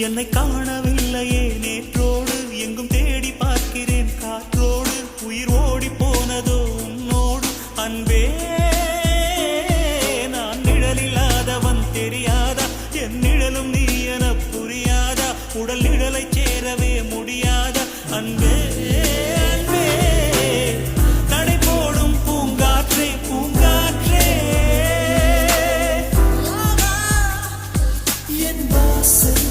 என்னை காணவில்லையே நேற்றோடு எங்கும் தேடி பார்க்கிறேன் காற்றோடு உயிர் ஓடி போனதோ உன்னோடு அன்பே நான் நிழலில்லாதவன் தெரியாதா என் நிழலும் நீ என புரியாதா உடல் நிழலை சேரவே முடியாதா அன்பே அன்பே தடை போடும் பூங்காற்றே பூங்காற்றே என் வாசல்